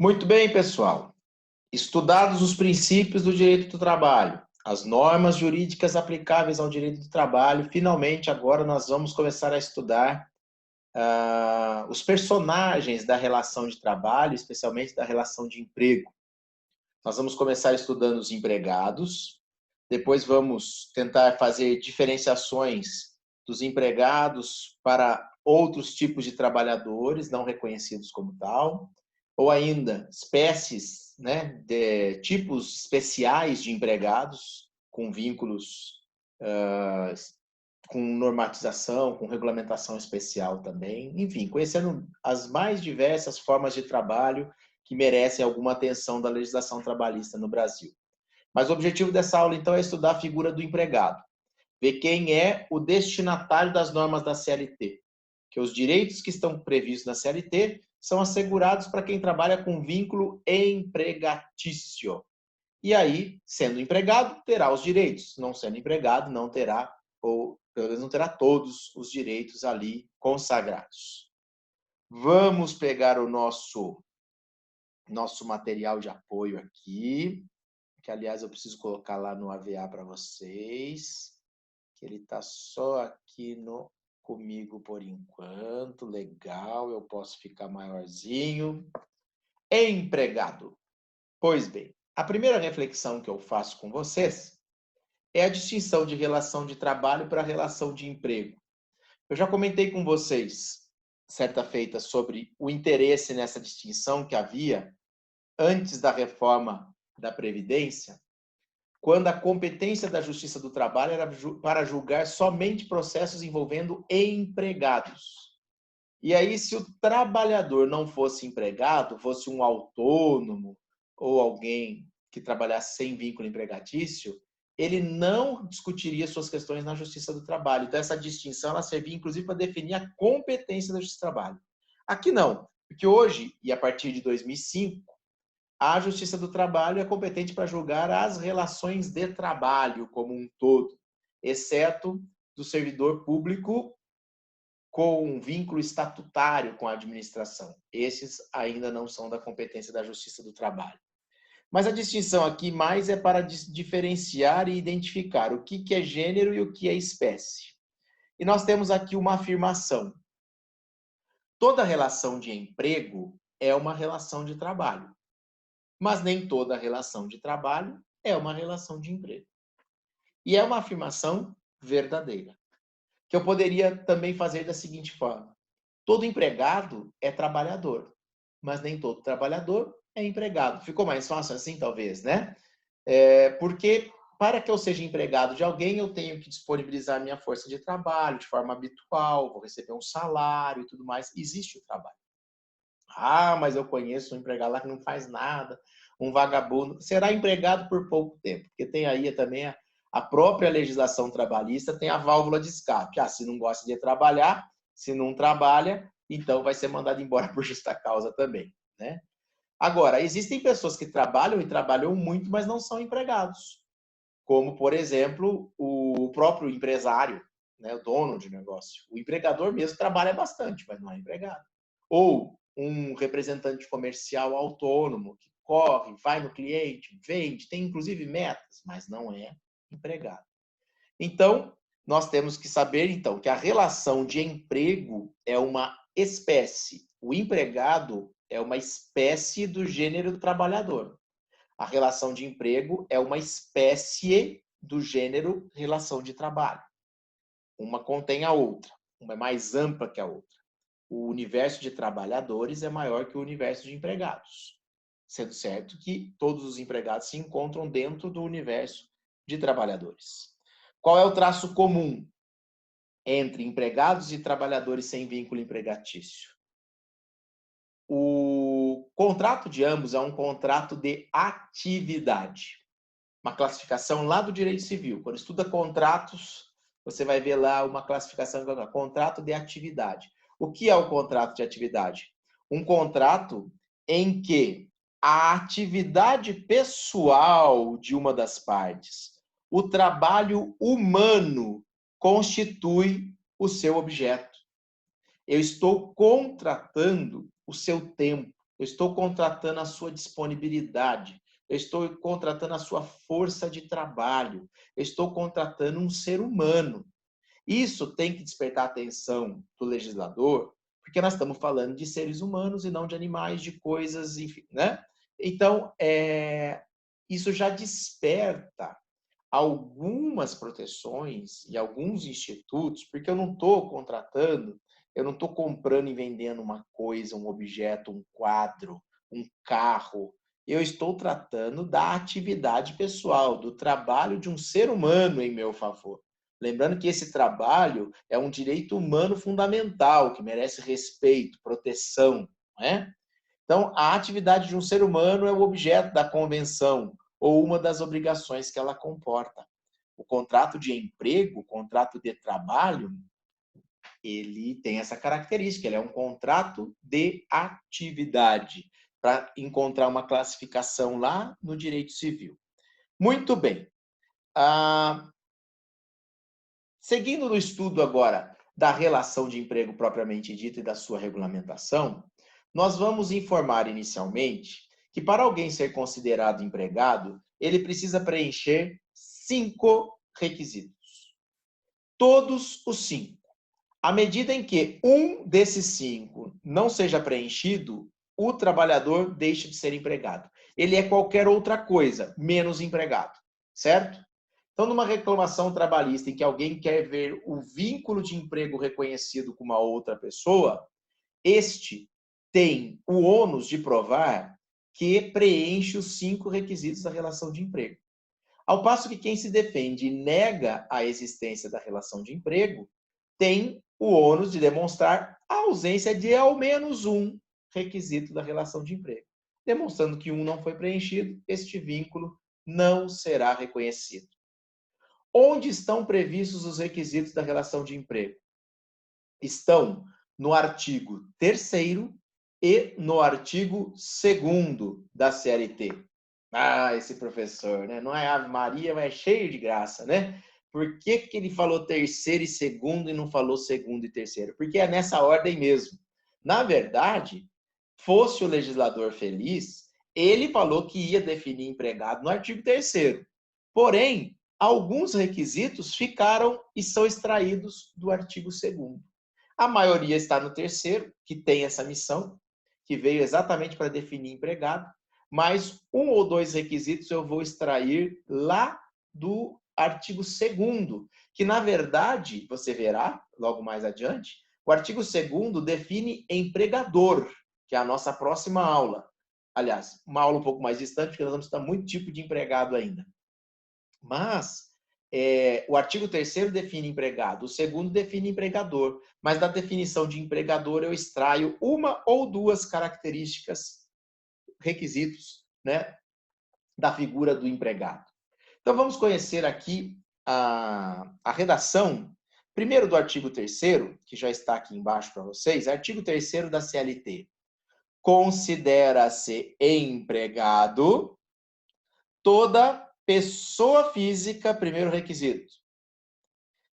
Muito bem, pessoal. Estudados os princípios do direito do trabalho, as normas jurídicas aplicáveis ao direito do trabalho, finalmente agora nós vamos começar a estudar os personagens da relação de trabalho, especialmente da relação de emprego. Nós vamos começar estudando os empregados, depois vamos tentar fazer diferenciações dos empregados para outros tipos de trabalhadores não reconhecidos como tal, ou ainda espécies, né, de tipos especiais de empregados com vínculos com normatização, com regulamentação especial também, enfim, conhecendo as mais diversas formas de trabalho que merecem alguma atenção da legislação trabalhista no Brasil. Mas o objetivo dessa aula, então, é estudar a figura do empregado, ver quem é o destinatário das normas da CLT, que os direitos que estão previstos na CLT são assegurados para quem trabalha com vínculo empregatício. E aí, sendo empregado, terá os direitos. Não sendo empregado, não terá, ou pelo menos não terá todos os direitos ali consagrados. Vamos pegar o nosso material de apoio aqui, que, aliás, eu preciso colocar lá no AVA para vocês, que ele está só aqui comigo por enquanto. Legal, eu posso ficar maiorzinho. Empregado. Pois bem, a primeira reflexão que eu faço com vocês é a distinção de relação de trabalho para relação de emprego. Eu já comentei com vocês, certa feita, sobre o interesse nessa distinção que havia antes da reforma da Previdência, quando a competência da Justiça do Trabalho era para julgar somente processos envolvendo empregados. E aí, se o trabalhador não fosse empregado, fosse um autônomo ou alguém que trabalhasse sem vínculo empregatício, ele não discutiria suas questões na Justiça do Trabalho. Então, essa distinção ela servia, inclusive, para definir a competência da Justiça do Trabalho. Aqui não, porque hoje, e a partir de 2005, a Justiça do Trabalho é competente para julgar as relações de trabalho como um todo, exceto do servidor público com um vínculo estatutário com a administração. Esses ainda não são da competência da Justiça do Trabalho. Mas a distinção aqui mais é para diferenciar e identificar o que é gênero e o que é espécie. E nós temos aqui uma afirmação. Toda relação de emprego é uma relação de trabalho, mas nem toda relação de trabalho é uma relação de emprego. E é uma afirmação verdadeira, que eu poderia também fazer da seguinte forma. Todo empregado é trabalhador, mas nem todo trabalhador é empregado. Ficou mais fácil assim, talvez, né? Porque para que eu seja empregado de alguém, eu tenho que disponibilizar minha força de trabalho de forma habitual, vou receber um salário e tudo mais. Existe o trabalho. Ah, mas eu conheço um empregado lá que não faz nada, um vagabundo. Será empregado por pouco tempo, porque tem aí também a própria legislação trabalhista tem a válvula de escape. Ah, se não gosta de trabalhar, se não trabalha, então vai ser mandado embora por justa causa também, né? Agora, existem pessoas que trabalham e trabalham muito, mas não são empregados. Como, por exemplo, o próprio empresário, né, o dono de negócio. O empregador mesmo trabalha bastante, mas não é empregado. Ou um representante comercial autônomo que corre, vai no cliente, vende, tem inclusive metas, mas não é empregado. Então, nós temos que saber, então, que a relação de emprego é uma espécie. O empregado é uma espécie do gênero trabalhador. A relação de emprego é uma espécie do gênero relação de trabalho. Uma contém a outra, uma é mais ampla que a outra. O universo de trabalhadores é maior que o universo de empregados, sendo certo que todos os empregados se encontram dentro do universo de trabalhadores. Qual é o traço comum entre empregados e trabalhadores sem vínculo empregatício? O contrato de ambos é um contrato de atividade. Uma classificação lá do direito civil. Quando estuda contratos, você vai ver lá uma classificação que é contrato de atividade. O que é o contrato de atividade? Um contrato em que a atividade pessoal de uma das partes, o trabalho humano, constitui o seu objeto. Eu estou contratando o seu tempo, eu estou contratando a sua disponibilidade, eu estou contratando a sua força de trabalho, eu estou contratando um ser humano. Isso tem que despertar a atenção do legislador, porque nós estamos falando de seres humanos e não de animais, de coisas, enfim, né? Então, isso já desperta algumas proteções e alguns institutos, porque eu não estou contratando, eu não estou comprando e vendendo uma coisa, um objeto, um quadro, um carro. Eu estou tratando da atividade pessoal, do trabalho de um ser humano em meu favor. Lembrando que esse trabalho é um direito humano fundamental, que merece respeito, proteção, não é? Então, a atividade de um ser humano é o objeto da convenção ou uma das obrigações que ela comporta. O contrato de emprego, o contrato de trabalho, ele tem essa característica, ele é um contrato de atividade, para encontrar uma classificação lá no direito civil. Muito bem. Seguindo no estudo agora da relação de emprego propriamente dita e da sua regulamentação, nós vamos informar inicialmente que para alguém ser considerado empregado, ele precisa preencher 5 requisitos. Todos os 5. À medida em que um desses 5 não seja preenchido, o trabalhador deixa de ser empregado. Ele é qualquer outra coisa, menos empregado, certo? Então, numa reclamação trabalhista em que alguém quer ver o vínculo de emprego reconhecido com uma outra pessoa, este tem o ônus de provar que preenche os 5 requisitos da relação de emprego. Ao passo que quem se defende e nega a existência da relação de emprego tem o ônus de demonstrar a ausência de ao menos um requisito da relação de emprego. Demonstrando que um não foi preenchido, este vínculo não será reconhecido. Onde estão previstos os requisitos da relação de emprego? Estão no artigo 3º e no artigo 2º da CLT. Ah, esse professor, né? Não é Ave Maria, mas é cheio de graça, né? Por que que ele falou terceiro e segundo e não falou segundo e terceiro? Porque é nessa ordem mesmo. Na verdade, fosse o legislador feliz, ele falou que ia definir empregado no artigo 3º. Porém, alguns requisitos ficaram e são extraídos do artigo 2º. A maioria está no 3º, que tem essa missão, que veio exatamente para definir empregado, mas um ou dois requisitos eu vou extrair lá do artigo 2º, que na verdade, você verá logo mais adiante, o artigo 2º define empregador, que é a nossa próxima aula. Aliás, uma aula um pouco mais distante, porque nós vamos estudar muito tipo de empregado ainda. Mas o artigo 3º define empregado, o 2º define empregador, mas da definição de empregador eu extraio uma ou duas características, requisitos, né, da figura do empregado. Então vamos conhecer aqui a redação, primeiro do artigo 3º, que já está aqui embaixo para vocês, artigo 3º da CLT. Considera-se empregado toda pessoa física, primeiro requisito,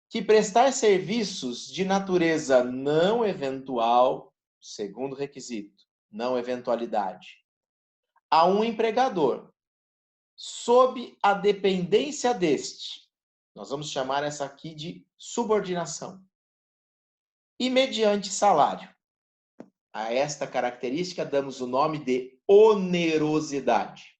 que prestar serviços de natureza não eventual, segundo requisito, não eventualidade, a um empregador, sob a dependência deste, nós vamos chamar essa aqui de subordinação, e mediante salário. A esta característica damos o nome de onerosidade.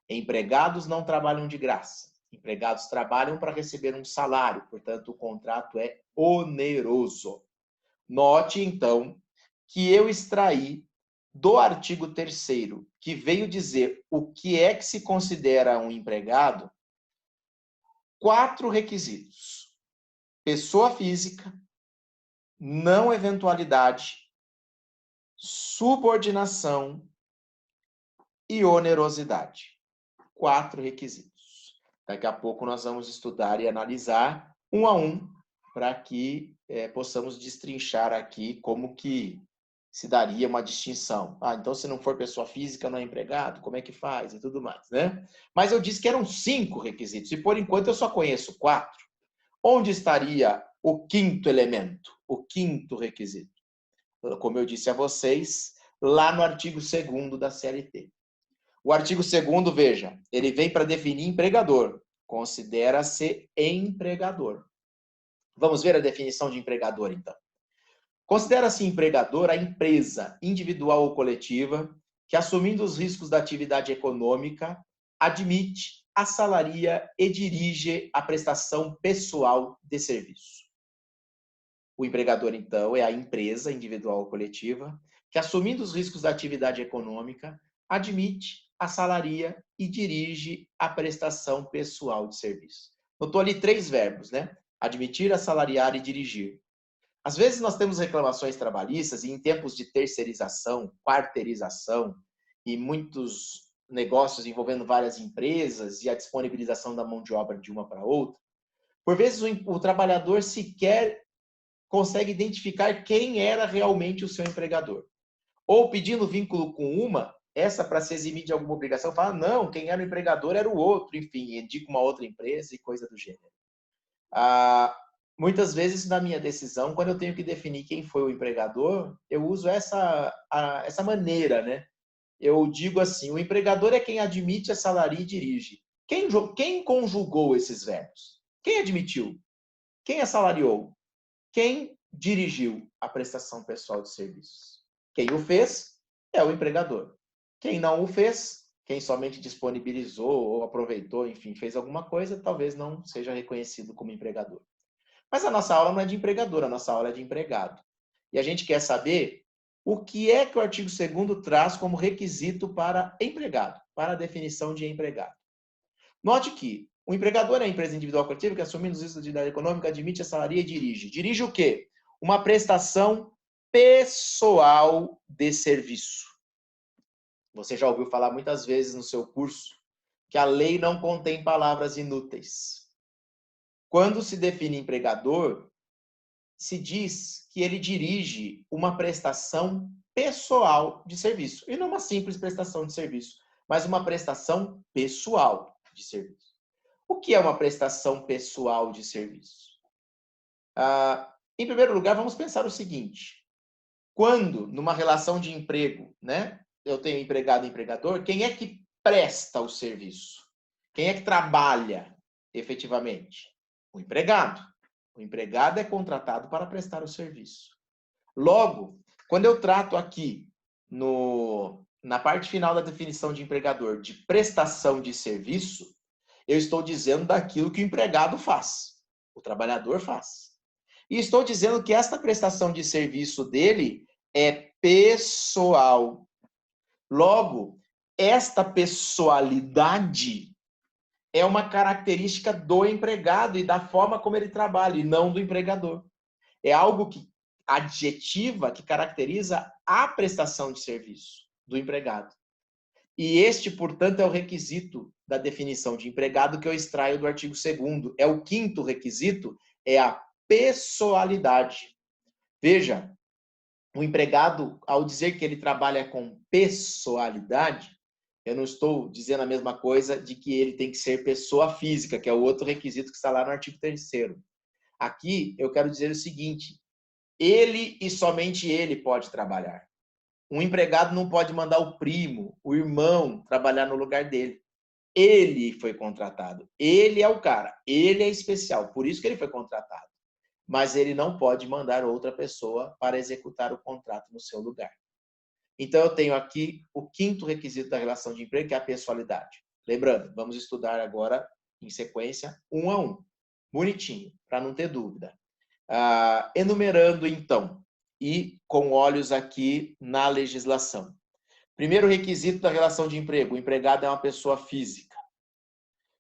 Empregados não trabalham de graça. Empregados trabalham para receber um salário, portanto, o contrato é oneroso. Note, então, que eu extraí do artigo 3º, que veio dizer o que é que se considera um empregado, 4 requisitos: pessoa física, não eventualidade, subordinação e onerosidade. 4 requisitos. Daqui a pouco nós vamos estudar e analisar um a um para que possamos destrinchar aqui como que se daria uma distinção. Então se não for pessoa física, não é empregado, como é que faz e tudo mais, né? Mas eu disse que eram 5 requisitos e por enquanto eu só conheço 4. Onde estaria o 5º elemento, o 5º requisito? Como eu disse a vocês, lá no artigo 2º da CLT. O artigo 2º, veja, ele vem para definir empregador. Considera-se empregador. Vamos ver a definição de empregador, então. Considera-se empregador a empresa individual ou coletiva que, assumindo os riscos da atividade econômica, admite, assalaria e dirige a prestação pessoal de serviço. O empregador, então, é a empresa individual ou coletiva que, assumindo os riscos da atividade econômica, admite, assalaria e dirige a prestação pessoal de serviço. Notou ali 3 verbos, né? Admitir, assalariar e dirigir. Às vezes nós temos reclamações trabalhistas e em tempos de terceirização, quarteirização e muitos negócios envolvendo várias empresas e a disponibilização da mão de obra de uma para outra, por vezes o trabalhador sequer consegue identificar quem era realmente o seu empregador. Ou pedindo vínculo com uma, essa para se eximir de alguma obrigação, fala, não, quem era o empregador era o outro, enfim, indica uma outra empresa e coisa do gênero. Muitas vezes, na minha decisão, quando eu tenho que definir quem foi o empregador, eu uso essa maneira, né? Eu digo assim, o empregador é quem admite, assalaria e dirige. Quem conjugou esses verbos? Quem admitiu? Quem assalariou? Quem dirigiu a prestação pessoal de serviços? Quem o fez é o empregador. Quem não o fez, quem somente disponibilizou ou aproveitou, enfim, fez alguma coisa, talvez não seja reconhecido como empregador. Mas a nossa aula não é de empregador, a nossa aula é de empregado. E a gente quer saber o que é que o artigo 2º traz como requisito para empregado, para a definição de empregado. Note que o empregador é a empresa individual coletiva que, assumindo os riscos da atividade econômica, admite, assalaria e dirige. Dirige o quê? Uma prestação pessoal de serviço. Você já ouviu falar muitas vezes no seu curso que a lei não contém palavras inúteis. Quando se define empregador, se diz que ele dirige uma prestação pessoal de serviço. E não uma simples prestação de serviço, mas uma prestação pessoal de serviço. O que é uma prestação pessoal de serviço? Em primeiro lugar, vamos pensar o seguinte. Quando, numa relação de emprego, né, eu tenho empregado e empregador, quem é que presta o serviço? Quem é que trabalha efetivamente? O empregado. O empregado é contratado para prestar o serviço. Logo, quando eu trato aqui na parte final da definição de empregador de prestação de serviço, eu estou dizendo daquilo que o empregado faz, o trabalhador faz. E estou dizendo que esta prestação de serviço dele é pessoal. Logo, esta pessoalidade é uma característica do empregado e da forma como ele trabalha, e não do empregador. É algo que adjetiva, que caracteriza a prestação de serviço do empregado. E este, portanto, é o requisito da definição de empregado que eu extraio do artigo 2º. É o 5º requisito, é a pessoalidade. Veja, o empregado, ao dizer que ele trabalha com pessoalidade, eu não estou dizendo a mesma coisa de que ele tem que ser pessoa física, que é o outro requisito que está lá no artigo 3º. Aqui, eu quero dizer o seguinte, ele e somente ele pode trabalhar. Um empregado não pode mandar o primo, o irmão, trabalhar no lugar dele. Ele foi contratado. Ele é o cara. Ele é especial. Por isso que ele foi contratado. Mas ele não pode mandar outra pessoa para executar o contrato no seu lugar. Então, eu tenho aqui o 5º requisito da relação de emprego, que é a pessoalidade. Lembrando, vamos estudar agora, em sequência, um a um. Bonitinho, para não ter dúvida. Enumerando, então, e com olhos aqui na legislação. Primeiro requisito da relação de emprego, o empregado é uma pessoa física.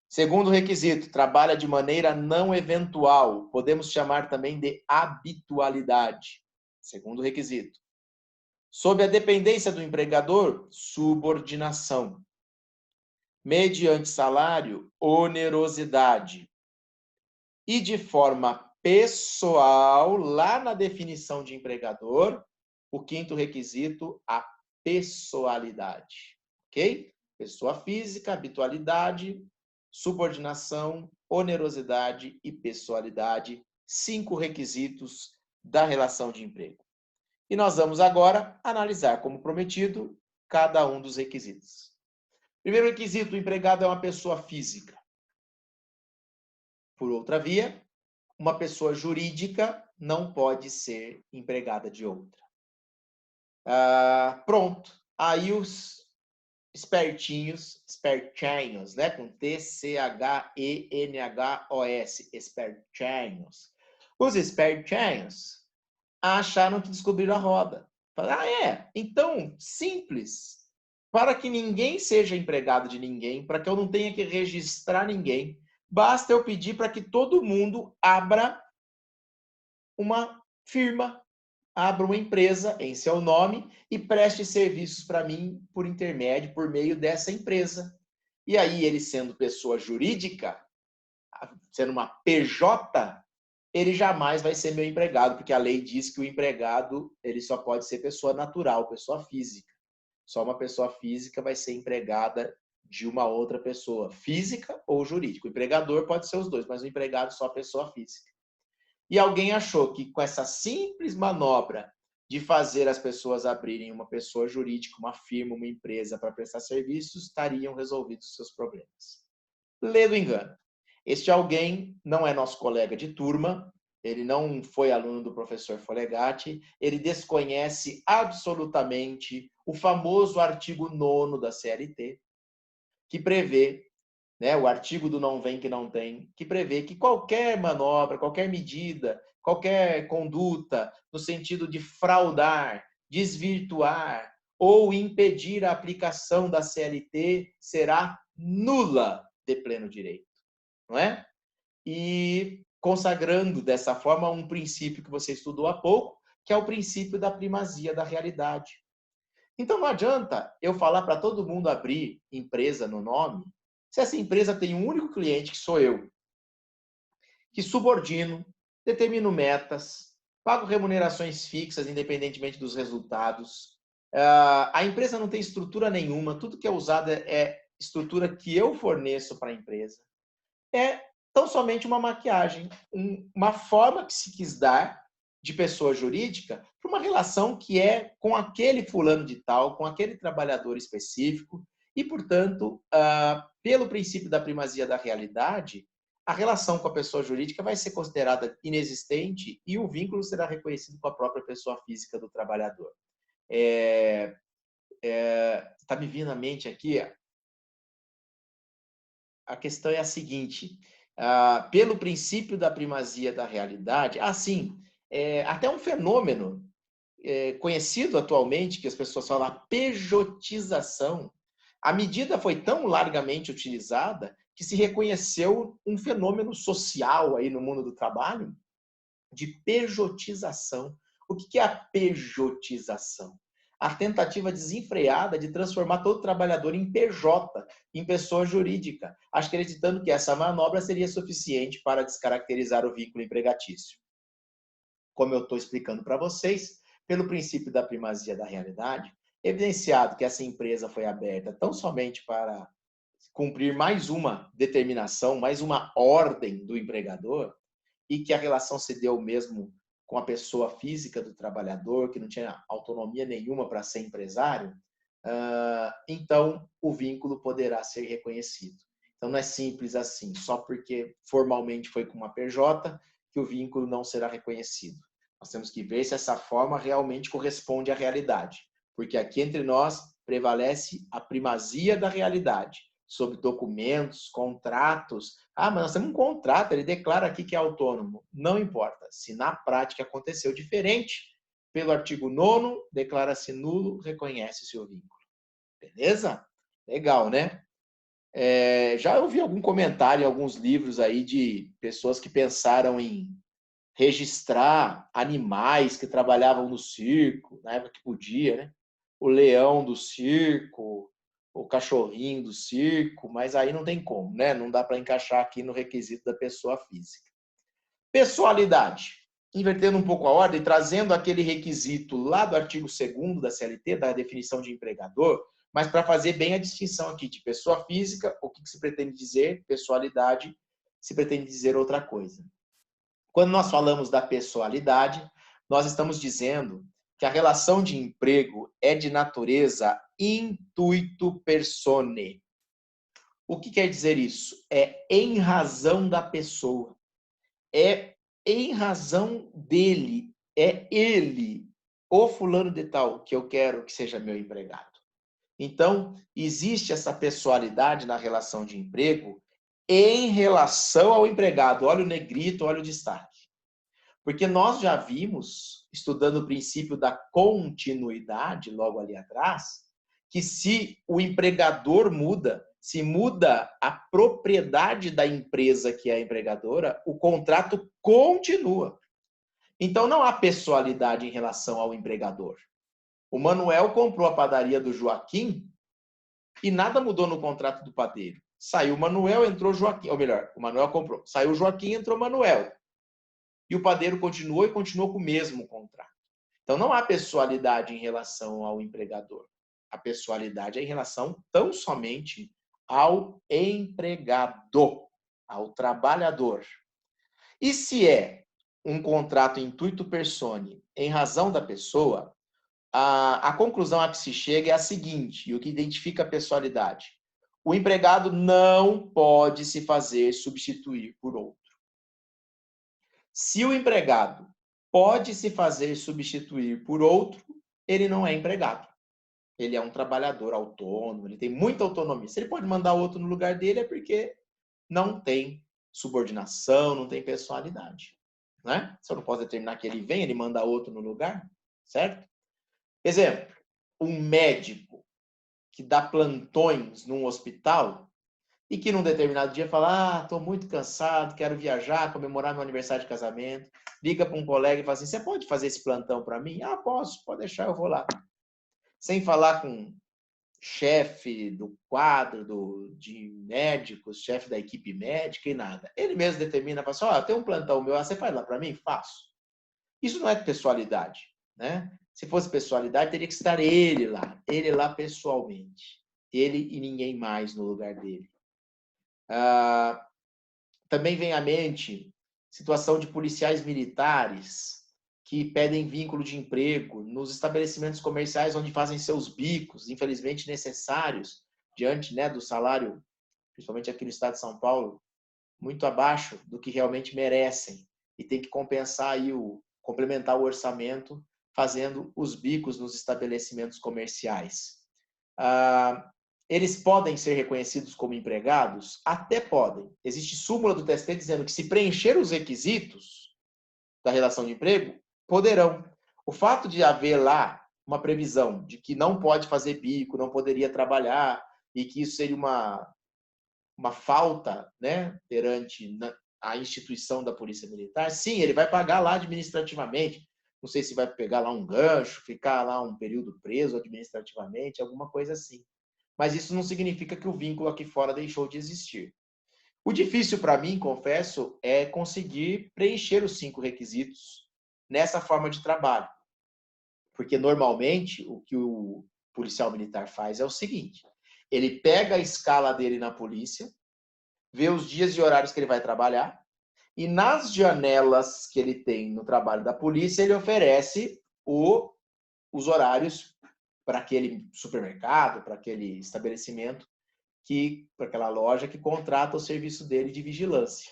Segundo requisito, trabalha de maneira não eventual, podemos chamar também de habitualidade. Segundo requisito. Sob a dependência do empregador, subordinação. Mediante salário, onerosidade. E de forma pessoal, lá na definição de empregador, o 5º requisito, a pessoalidade. Ok? Pessoa física, habitualidade, subordinação, onerosidade e pessoalidade. 5 requisitos da relação de emprego. E nós vamos agora analisar, como prometido, cada um dos requisitos. Primeiro requisito, o empregado é uma pessoa física. Por outra via, uma pessoa jurídica não pode ser empregada de outra. Pronto. Aí os espertinhos, né? Com T-C-H-E-N-H-O-S, espertinhos. Os espertinhos acharam que descobriram a roda. Falaram, então, simples. Para que ninguém seja empregado de ninguém, para que eu não tenha que registrar ninguém, basta eu pedir para que todo mundo abra uma firma, abra uma empresa em seu nome e preste serviços para mim por intermédio, por meio dessa empresa. E aí, ele sendo pessoa jurídica, sendo uma PJ, ele jamais vai ser meu empregado, porque a lei diz que o empregado ele só pode ser pessoa natural, pessoa física. Só uma pessoa física vai ser empregada de uma outra pessoa, física ou jurídica. O empregador pode ser os dois, mas o empregado só pessoa física. E alguém achou que com essa simples manobra de fazer as pessoas abrirem uma pessoa jurídica, uma firma, uma empresa para prestar serviços, estariam resolvidos os seus problemas. Lê do engano. Este alguém não é nosso colega de turma, ele não foi aluno do professor Folegatti, ele desconhece absolutamente o famoso artigo 9º da CLT, que prevê, o artigo do não vem que não tem, que prevê que qualquer manobra, qualquer medida, qualquer conduta no sentido de fraudar, desvirtuar ou impedir a aplicação da CLT será nula de pleno direito, não é? E consagrando dessa forma um princípio que você estudou há pouco, que é o princípio da primazia da realidade. Então não adianta eu falar para todo mundo abrir empresa no nome, se essa empresa tem um único cliente, que sou eu, que subordino, determino metas, pago remunerações fixas, independentemente dos resultados. A empresa não tem estrutura nenhuma, tudo que é usado é estrutura que eu forneço para a empresa. É tão somente uma maquiagem, uma forma que se quis dar de pessoa jurídica para uma relação que é com aquele fulano de tal, com aquele trabalhador específico, e, portanto, pelo princípio da primazia da realidade, a relação com a pessoa jurídica vai ser considerada inexistente e o vínculo será reconhecido com a própria pessoa física do trabalhador. Está me vindo à mente aqui, a questão é a seguinte, pelo princípio da primazia da realidade, até um fenômeno conhecido atualmente, que as pessoas falam, a pejotização, a medida foi tão largamente utilizada que se reconheceu um fenômeno social aí no mundo do trabalho de pejotização. O que é a pejotização? A tentativa desenfreada de transformar todo trabalhador em PJ, em pessoa jurídica, acreditando que essa manobra seria suficiente para descaracterizar o vínculo empregatício. Como eu estou explicando para vocês, pelo princípio da primazia da realidade, evidenciado que essa empresa foi aberta tão somente para cumprir mais uma determinação, mais uma ordem do empregador, e que a relação se deu mesmo com a pessoa física do trabalhador, que não tinha autonomia nenhuma para ser empresário, então o vínculo poderá ser reconhecido. Então não é simples assim, só porque formalmente foi com uma PJ, que o vínculo não será reconhecido. Nós temos que ver se essa forma realmente corresponde à realidade, porque aqui entre nós prevalece a primazia da realidade sobre documentos, contratos. Mas nós temos um contrato, ele declara aqui que é autônomo. Não importa. Se na prática aconteceu diferente, pelo artigo 9º, declara-se nulo, reconhece-se o vínculo. Beleza? Legal, né? Já ouvi algum comentário em alguns livros aí de pessoas que pensaram em registrar animais que trabalhavam no circo, na época que podia, né? O leão do circo, o cachorrinho do circo, mas aí não tem como, né? Não dá para encaixar aqui no requisito da pessoa física. Pessoalidade. Invertendo um pouco a ordem, trazendo aquele requisito lá do artigo 2º da CLT, da definição de empregador, mas para fazer bem a distinção aqui de pessoa física, o que se pretende dizer, pessoalidade, se pretende dizer outra coisa. Quando nós falamos da pessoalidade, nós estamos dizendo que a relação de emprego é de natureza intuito personae. O que quer dizer isso? É em razão da pessoa. É em razão dele. É ele, o fulano de tal, que eu quero que seja meu empregado. Então, existe essa pessoalidade na relação de emprego em relação ao empregado. Olha o negrito, olha o destaque. Porque nós já vimos, estudando o princípio da continuidade, logo ali atrás, que se o empregador muda, se muda a propriedade da empresa que é a empregadora, o contrato continua. Então não há pessoalidade em relação ao empregador. O Manuel comprou a padaria do Joaquim e nada mudou no contrato do padeiro. Saiu o Manuel, entrou o Joaquim. Ou melhor, o Manuel comprou. Saiu o Joaquim, entrou o Manuel. E o padeiro continuou e continuou com o mesmo contrato. Então não há pessoalidade em relação ao empregador. A pessoalidade é em relação tão somente ao empregado, ao trabalhador. E se é um contrato intuito personae em razão da pessoa, a conclusão a que se chega é a seguinte, e o que identifica a pessoalidade. O empregado não pode se fazer substituir por outro. Se o empregado pode se fazer substituir por outro, ele não é empregado. Ele é um trabalhador autônomo, ele tem muita autonomia. Se ele pode mandar outro no lugar dele, é porque não tem subordinação, não tem pessoalidade. Né? Se eu não posso determinar que ele vem, ele manda outro no lugar, certo? Exemplo, um médico que dá plantões num hospital e que num determinado dia fala, estou muito cansado, quero viajar, comemorar meu aniversário de casamento, liga para um colega e fala assim, você pode fazer esse plantão para mim? Ah, posso, pode deixar, eu vou lá. Sem falar com chefe do quadro de médicos, chefe da equipe médica e nada. Ele mesmo determina, fala assim, tem um plantão meu, você faz lá para mim? Faço. Isso não é pessoalidade, né? Se fosse pessoalidade, teria que estar ele lá pessoalmente. Ele e ninguém mais no lugar dele. Também vem à mente situação de policiais militares que pedem vínculo de emprego nos estabelecimentos comerciais onde fazem seus bicos, infelizmente necessários, diante, né, do salário, principalmente aqui no estado de São Paulo, muito abaixo do que realmente merecem. E tem que compensar aí complementar o orçamento fazendo os bicos nos estabelecimentos comerciais. Eles podem ser reconhecidos como empregados? Até podem. Existe súmula do TST dizendo que se preencher os requisitos da relação de emprego, poderão. O fato de haver lá uma previsão de que não pode fazer bico, não poderia trabalhar, e que isso seria uma falta, né, perante a instituição da Polícia Militar, sim, ele vai pagar lá administrativamente. Não sei se vai pegar lá um gancho, ficar lá um período preso administrativamente, alguma coisa assim. Mas isso não significa que o vínculo aqui fora deixou de existir. O difícil para mim, confesso, é conseguir preencher os 5 requisitos nessa forma de trabalho. Porque, normalmente, o que o policial militar faz é o seguinte, ele pega a escala dele na polícia, vê os dias e horários que ele vai trabalhar, e nas janelas que ele tem no trabalho da polícia, ele oferece os horários para aquele supermercado, para aquele estabelecimento, para aquela loja que contrata o serviço dele de vigilância.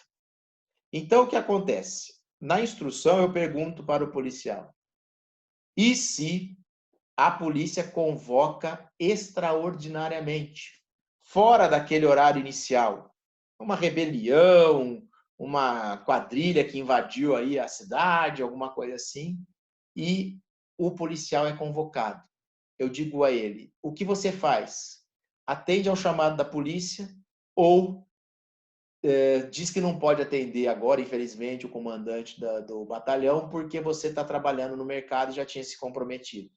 Então, o que acontece? Na instrução, eu pergunto para o policial, e se a polícia convoca extraordinariamente, fora daquele horário inicial, uma rebelião, uma quadrilha que invadiu aí a cidade, alguma coisa assim, e o policial é convocado. Eu digo a ele, o que você faz? Atende ao chamado da polícia ou diz que não pode atender agora, infelizmente, o comandante do batalhão, porque você está trabalhando no mercado e já tinha se comprometido.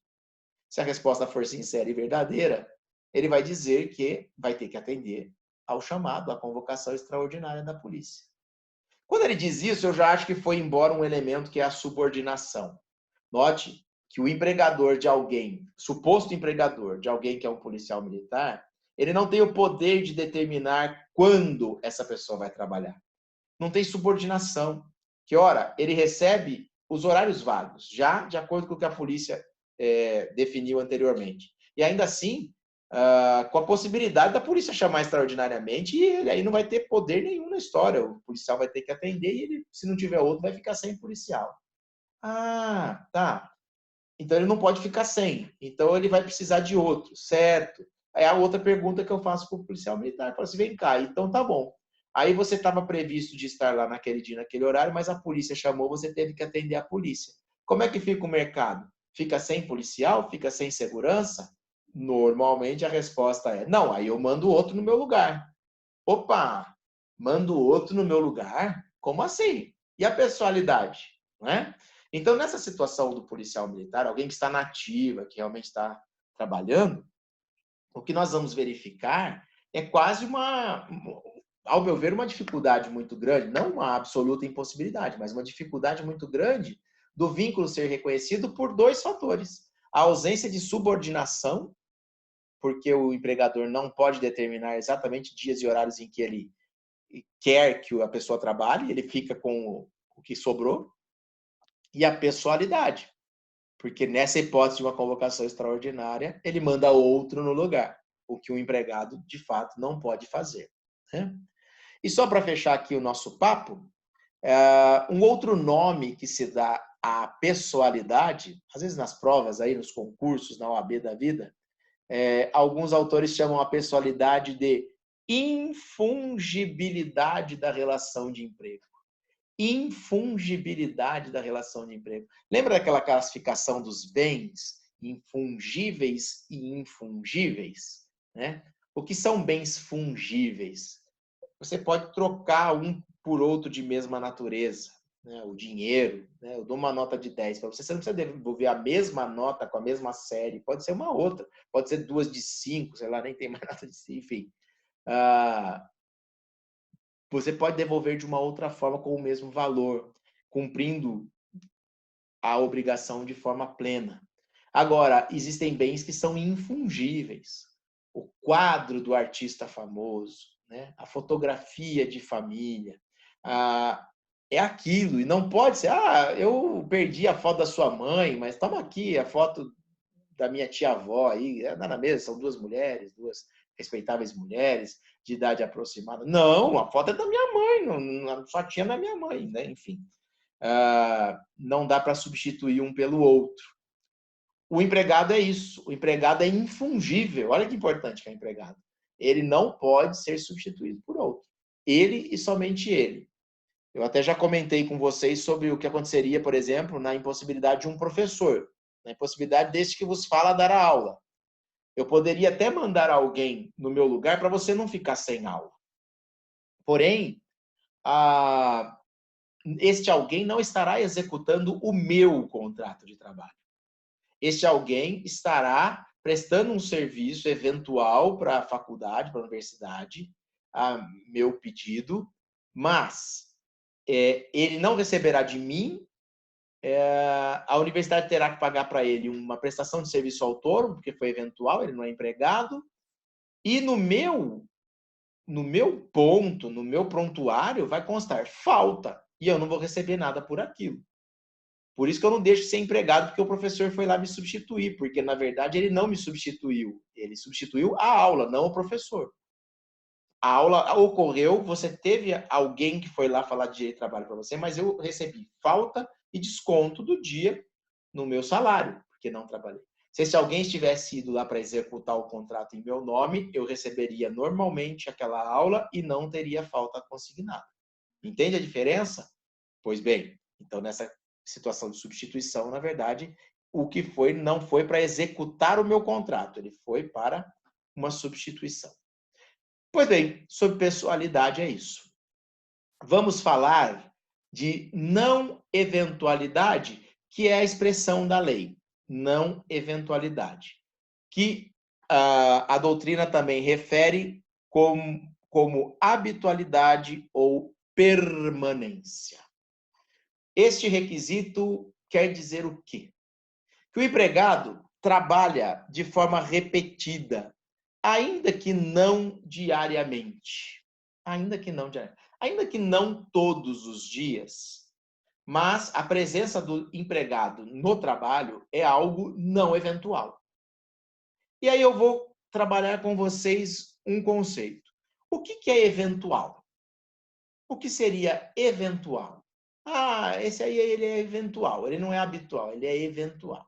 Se a resposta for sincera e verdadeira, ele vai dizer que vai ter que atender ao chamado, à convocação extraordinária da polícia. Quando ele diz isso, eu já acho que foi embora um elemento que é a subordinação. Note que o empregador de alguém, suposto empregador de alguém que é um policial militar, ele não tem o poder de determinar quando essa pessoa vai trabalhar. Não tem subordinação. Que, ora, ele recebe os horários vagos, já de acordo com o que a polícia definiu anteriormente. E ainda assim, com a possibilidade da polícia chamar extraordinariamente, e ele aí não vai ter poder nenhum na história. O policial vai ter que atender e ele, se não tiver outro, vai ficar sem policial. Ah, tá. Então ele não pode ficar sem. Então ele vai precisar de outro, certo? Aí a outra pergunta que eu faço para o policial militar, fala assim, vem cá, então tá bom. Aí você estava previsto de estar lá naquele dia, naquele horário, mas a polícia chamou, você teve que atender a polícia. Como é que fica o mercado? Fica sem policial? Fica sem segurança? Normalmente a resposta é, não, aí eu mando outro no meu lugar. Opa, mando outro no meu lugar? Como assim? E a pessoalidade? Não é? Então, nessa situação do policial militar, alguém que está na ativa, que realmente está trabalhando, o que nós vamos verificar é quase ao meu ver, uma dificuldade muito grande, não uma absoluta impossibilidade, mas uma dificuldade muito grande do vínculo ser reconhecido por dois fatores. A ausência de subordinação, porque o empregador não pode determinar exatamente dias e horários em que ele quer que a pessoa trabalhe, ele fica com o que sobrou, e a pessoalidade, porque nessa hipótese de uma convocação extraordinária, ele manda outro no lugar, o que o empregado, de fato, não pode fazer. Né? E só para fechar aqui o nosso papo, um outro nome que se dá à pessoalidade, às vezes nas provas, aí, nos concursos, na OAB da vida, alguns autores chamam a pessoalidade de infungibilidade da relação de emprego. Infungibilidade da relação de emprego. Lembra daquela classificação dos bens infungíveis e infungíveis? Né? O que são bens fungíveis? Você pode trocar um por outro de mesma natureza. Né? O dinheiro, né? Eu dou uma nota de 10 para você, você não precisa devolver a mesma nota com a mesma série, pode ser uma outra, pode ser duas de 5, sei lá, nem tem mais nada de 5, enfim. Você pode devolver de uma outra forma com o mesmo valor, cumprindo a obrigação de forma plena. Agora, existem bens que são infungíveis. O quadro do artista famoso, né? A fotografia de família, é aquilo. E não pode ser, eu perdi a foto da sua mãe, mas toma aqui a foto da minha tia-avó aí, dá na mesa, são duas mulheres, duas respeitáveis mulheres de idade aproximada. Não, a foto é da minha mãe, só tinha da minha mãe, né? Enfim. Não dá para substituir um pelo outro. O empregado é isso, o empregado é infungível. Olha que importante que é o empregado. Ele não pode ser substituído por outro. Ele e somente ele. Eu até já comentei com vocês sobre o que aconteceria, por exemplo, na impossibilidade de um professor, na impossibilidade deste que vos fala dar a aula. Eu poderia até mandar alguém no meu lugar para você não ficar sem aula. Porém, este alguém não estará executando o meu contrato de trabalho. Este alguém estará prestando um serviço eventual para a faculdade, para a universidade, a meu pedido, mas ele não receberá de mim, a universidade terá que pagar para ele uma prestação de serviço autônomo, porque foi eventual, ele não é empregado, e no meu ponto, no meu prontuário, vai constar falta, e eu não vou receber nada por aquilo. Por isso que eu não deixo de ser empregado, porque o professor foi lá me substituir, porque, na verdade, ele não me substituiu. Ele substituiu a aula, não o professor. A aula ocorreu, você teve alguém que foi lá falar de direito de trabalho para você, mas eu recebi falta e desconto do dia no meu salário, porque não trabalhei. Se alguém estivesse ido lá para executar o contrato em meu nome, eu receberia normalmente aquela aula e não teria falta consignada. Entende a diferença? Pois bem, então nessa situação de substituição, na verdade, o que foi não foi para executar o meu contrato, ele foi para uma substituição. Pois bem, sobre pessoalidade é isso. Vamos falar de não eventualidade, que é a expressão da lei. Não eventualidade. Que a doutrina também refere como habitualidade ou permanência. Este requisito quer dizer o quê? Que o empregado trabalha de forma repetida, ainda que não diariamente. Ainda que não todos os dias, mas a presença do empregado no trabalho é algo não eventual. E aí eu vou trabalhar com vocês um conceito. O que é eventual? O que seria eventual? Ah, esse aí ele é eventual, ele não é habitual, ele é eventual.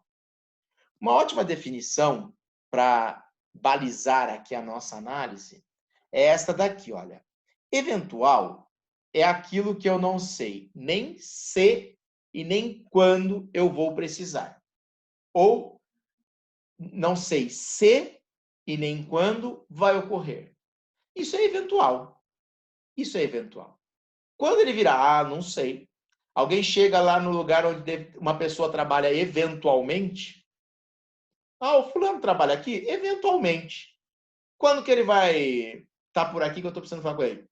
Uma ótima definição para balizar aqui a nossa análise é esta daqui, olha. Eventual é aquilo que eu não sei nem se e nem quando eu vou precisar. Ou não sei se e nem quando vai ocorrer. Isso é eventual. Isso é eventual. Quando ele virar, não sei. Alguém chega lá no lugar onde uma pessoa trabalha eventualmente. O fulano trabalha aqui? Eventualmente. Quando que ele vai estar por aqui que eu estou precisando falar com ele?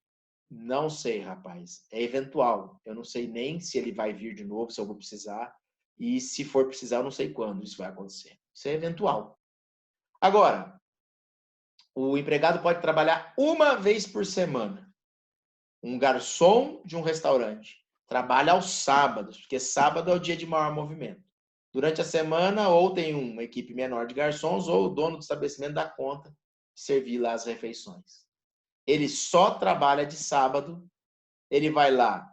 Não sei, rapaz. É eventual. Eu não sei nem se ele vai vir de novo, se eu vou precisar. E se for precisar, eu não sei quando isso vai acontecer. Isso é eventual. Agora, o empregado pode trabalhar uma vez por semana. Um garçom de um restaurante trabalha aos sábados, porque sábado é o dia de maior movimento. Durante a semana, ou tem uma equipe menor de garçons, ou o dono do estabelecimento dá conta de servir lá as refeições. Ele só trabalha de sábado, ele vai lá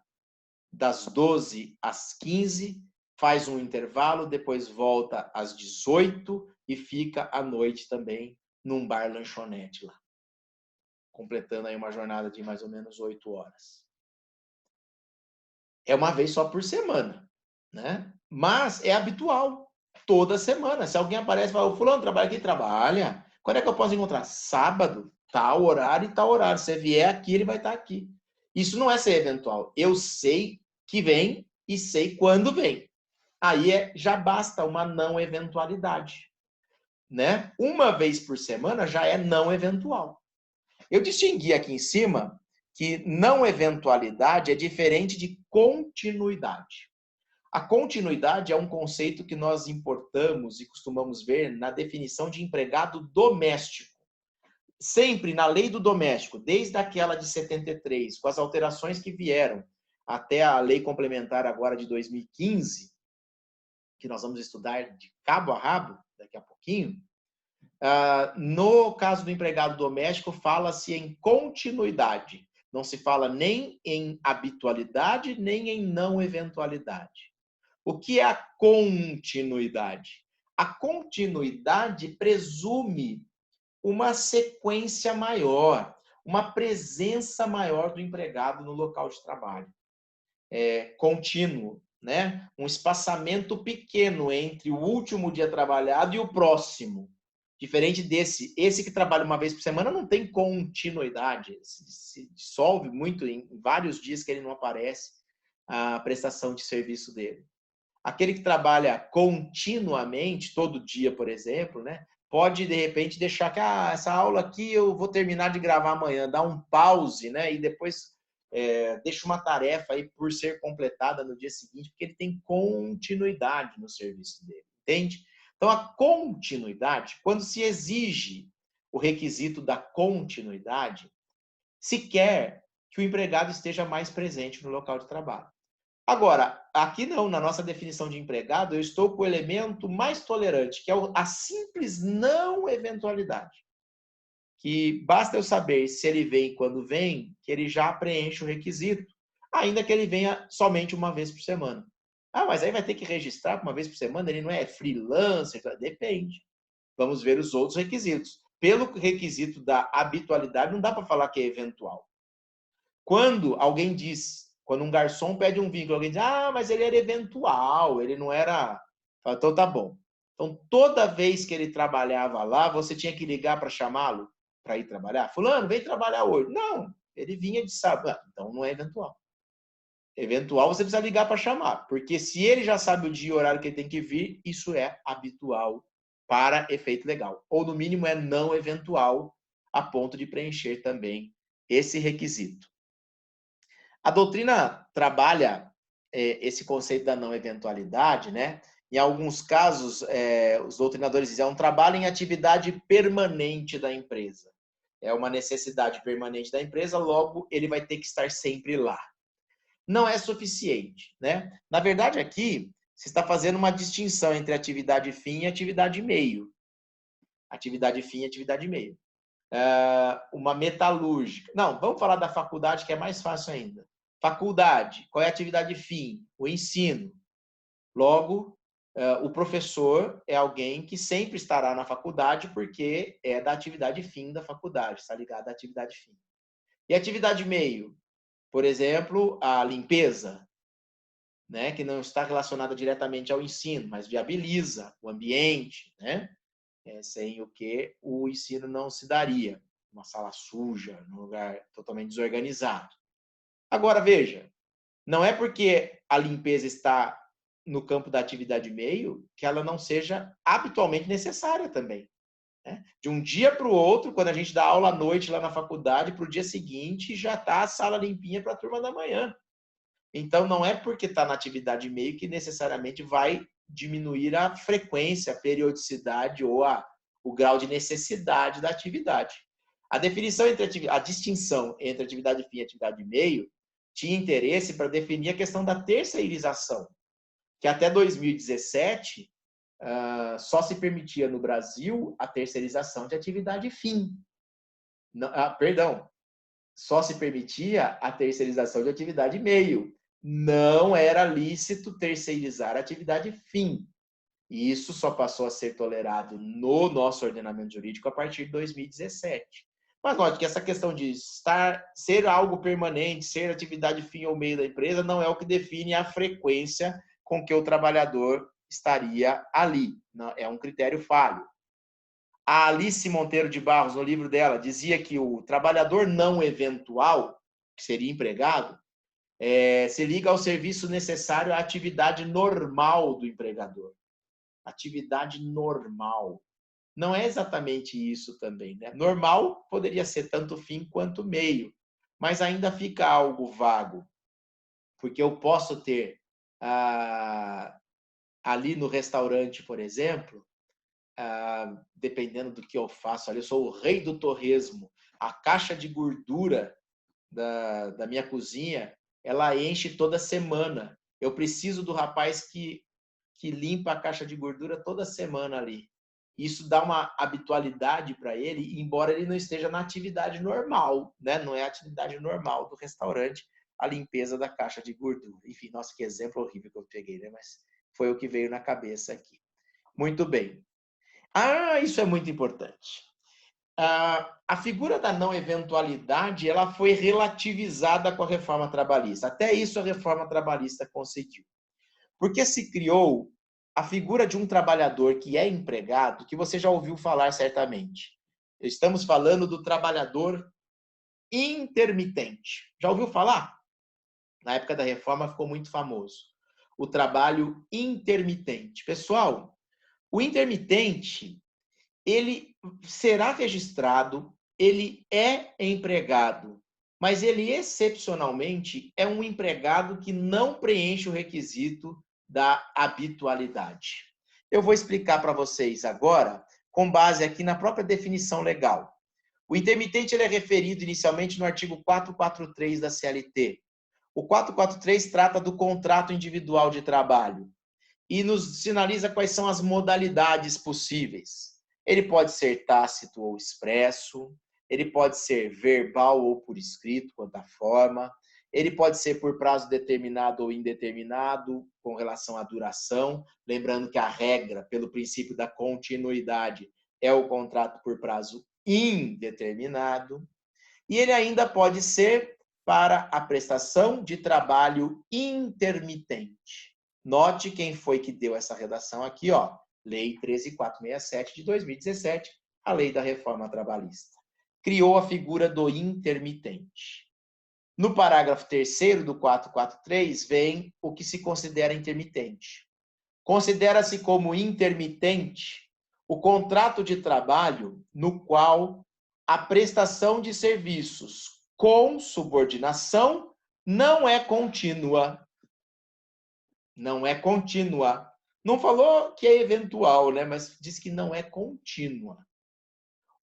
das 12 às 15, faz um intervalo, depois volta às 18 e fica à noite também num bar lanchonete lá, completando aí uma jornada de mais ou menos 8 horas. É uma vez só por semana, né? Mas é habitual, toda semana. Se alguém aparece e fala, o fulano trabalha aqui, trabalha. Quando é que eu posso encontrar? Sábado, tal horário e tal horário. Se vier aqui, ele vai estar aqui. Isso não é ser eventual. Eu sei que vem e sei quando vem. Aí já basta uma não eventualidade, né? Uma vez por semana já é não eventual. Eu distingui aqui em cima que não eventualidade é diferente de continuidade. A continuidade é um conceito que nós importamos e costumamos ver na definição de empregado doméstico. Sempre na lei do doméstico, desde aquela de 73, com as alterações que vieram até a lei complementar agora de 2015, que nós vamos estudar de cabo a rabo daqui a pouquinho, no caso do empregado doméstico, fala-se em continuidade. Não se fala nem em habitualidade, nem em não eventualidade. O que é a continuidade? A continuidade presume uma sequência maior, uma presença maior do empregado no local de trabalho. Contínuo, né? Um espaçamento pequeno entre o último dia trabalhado e o próximo. Diferente esse que trabalha uma vez por semana não tem continuidade, se dissolve muito em vários dias que ele não aparece a prestação de serviço dele. Aquele que trabalha continuamente, todo dia, por exemplo, né, pode de repente deixar que essa aula aqui eu vou terminar de gravar amanhã, dar um pause, né, e depois deixa uma tarefa aí por ser completada no dia seguinte, porque ele tem continuidade no serviço dele, entende? Então, a continuidade, quando se exige o requisito da continuidade, se quer que o empregado esteja mais presente no local de trabalho. Agora, aqui não, na nossa definição de empregado, eu estou com o elemento mais tolerante, que é a simples não eventualidade. Que basta eu saber se ele vem quando vem, que ele já preenche o requisito, ainda que ele venha somente uma vez por semana. Mas aí vai ter que registrar uma vez por semana, ele não é freelancer? Depende. Vamos ver os outros requisitos. Pelo requisito da habitualidade, não dá para falar que é eventual. Quando alguém diz, quando um garçom pede um vinho, alguém diz, mas ele era eventual, ele não era... Então tá bom. Então, toda vez que ele trabalhava lá, você tinha que ligar para chamá-lo para ir trabalhar? Fulano, vem trabalhar hoje. Não, ele vinha de sábado. Então, não é eventual. Eventual, você precisa ligar para chamar. Porque se ele já sabe o dia e o horário que ele tem que vir, isso é habitual para efeito legal. Ou, no mínimo, é não eventual, a ponto de preencher também esse requisito. A doutrina trabalha esse conceito da não eventualidade, né? Em alguns casos, os doutrinadores dizem, é um trabalho em atividade permanente da empresa. É uma necessidade permanente da empresa, logo ele vai ter que estar sempre lá. não é suficiente, né? Na verdade, aqui, você está fazendo uma distinção entre atividade fim e atividade meio. Atividade fim e atividade meio. Uma metalúrgica. Não, vamos falar da faculdade, que é mais fácil ainda. Faculdade, qual é a atividade fim? O ensino. Logo, o professor é alguém que sempre estará na faculdade porque é da atividade fim da faculdade, está ligado à atividade fim. E atividade meio? Por exemplo, a limpeza, né, que não está relacionada diretamente ao ensino, mas viabiliza o ambiente, né, sem o que o ensino não se daria. Uma sala suja, num lugar totalmente desorganizado. Agora, veja, não é porque a limpeza está no campo da atividade meio que ela não seja habitualmente necessária também. Né? De um dia para o outro, quando a gente dá aula à noite lá na faculdade, para o dia seguinte já está a sala limpinha para a turma da manhã. Então, não é porque está na atividade meio que necessariamente vai diminuir a frequência, a periodicidade ou o grau de necessidade da atividade. A definição a distinção entre atividade fim e atividade meio tinha interesse para definir a questão da terceirização, que até 2017 só se permitia no Brasil a terceirização de atividade fim. Perdão, só se permitia a terceirização de atividade meio. Não era lícito terceirizar a atividade fim. E isso só passou a ser tolerado no nosso ordenamento jurídico a partir de 2017. Mas note que essa questão de ser algo permanente, ser atividade fim ou meio da empresa, não é o que define a frequência com que o trabalhador estaria ali. Não, é um critério falho. A Alice Monteiro de Barros, no livro dela, dizia que o trabalhador não eventual, que seria empregado, se liga ao serviço necessário à atividade normal do empregador. Atividade normal. Não é exatamente isso também, né? Normal poderia ser tanto fim quanto meio, mas ainda fica algo vago, porque eu posso ter ali no restaurante, por exemplo, dependendo do que eu faço ali, eu sou o rei do torresmo, a caixa de gordura da minha cozinha, ela enche toda semana. Eu preciso do rapaz que limpa a caixa de gordura toda semana ali. Isso dá uma habitualidade para ele, embora ele não esteja na atividade normal, né? Não é a atividade normal do restaurante, a limpeza da caixa de gordura. Enfim, nossa, que exemplo horrível que eu peguei, né? Mas foi o que veio na cabeça aqui. Muito bem. Isso é muito importante. A figura da não eventualidade ela foi relativizada com a reforma trabalhista. Até isso a reforma trabalhista conseguiu. Porque se criou a figura de um trabalhador que é empregado, que você já ouviu falar certamente. Estamos falando do trabalhador intermitente. Já ouviu falar? Na época da reforma ficou muito famoso. O trabalho intermitente. Pessoal, o intermitente, ele será registrado, ele é empregado, mas ele excepcionalmente é um empregado que não preenche o requisito da habitualidade. Eu vou explicar para vocês agora, com base aqui na própria definição legal. O intermitente ele é referido inicialmente no artigo 443 da CLT. O 443 trata do contrato individual de trabalho e nos sinaliza quais são as modalidades possíveis. Ele pode ser tácito ou expresso, ele pode ser verbal ou por escrito, quanto à forma, ele pode ser por prazo determinado ou indeterminado, com relação à duração, lembrando que a regra, pelo princípio da continuidade, é o contrato por prazo indeterminado, e ele ainda pode ser para a prestação de trabalho intermitente. Note quem foi que deu essa redação aqui, ó, Lei 13.467 de 2017, a Lei da Reforma Trabalhista. Criou a figura do intermitente. No parágrafo 3º do 443 vem o que se considera intermitente. Considera-se como intermitente o contrato de trabalho no qual a prestação de serviços com subordinação não é contínua. Não é contínua. Não falou que é eventual, né? Mas diz que não é contínua.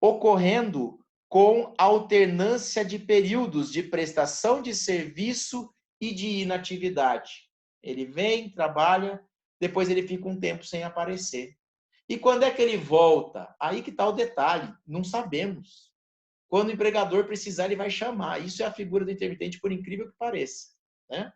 Ocorrendo com alternância de períodos de prestação de serviço e de inatividade. Ele vem, trabalha, depois ele fica um tempo sem aparecer. E quando é que ele volta? Aí que está o detalhe, não sabemos. Quando o empregador precisar, ele vai chamar. Isso é a figura do intermitente, por incrível que pareça, né?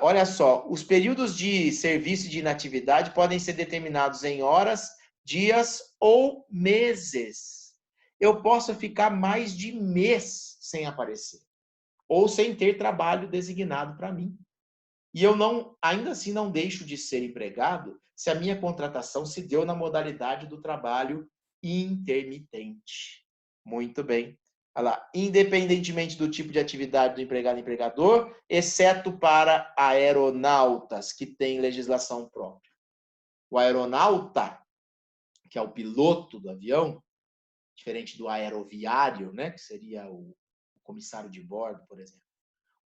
Olha só, os períodos de serviço e de inatividade podem ser determinados em horas, dias ou meses. Eu posso ficar mais de mês sem aparecer, ou sem ter trabalho designado para mim. E eu não, ainda assim não deixo de ser empregado se a minha contratação se deu na modalidade do trabalho intermitente. Muito bem. Olha lá, independentemente do tipo de atividade do empregado e empregador, exceto para aeronautas, que têm legislação própria. O aeronauta, que é o piloto do avião, diferente do aeroviário, né, que seria o comissário de bordo, por exemplo.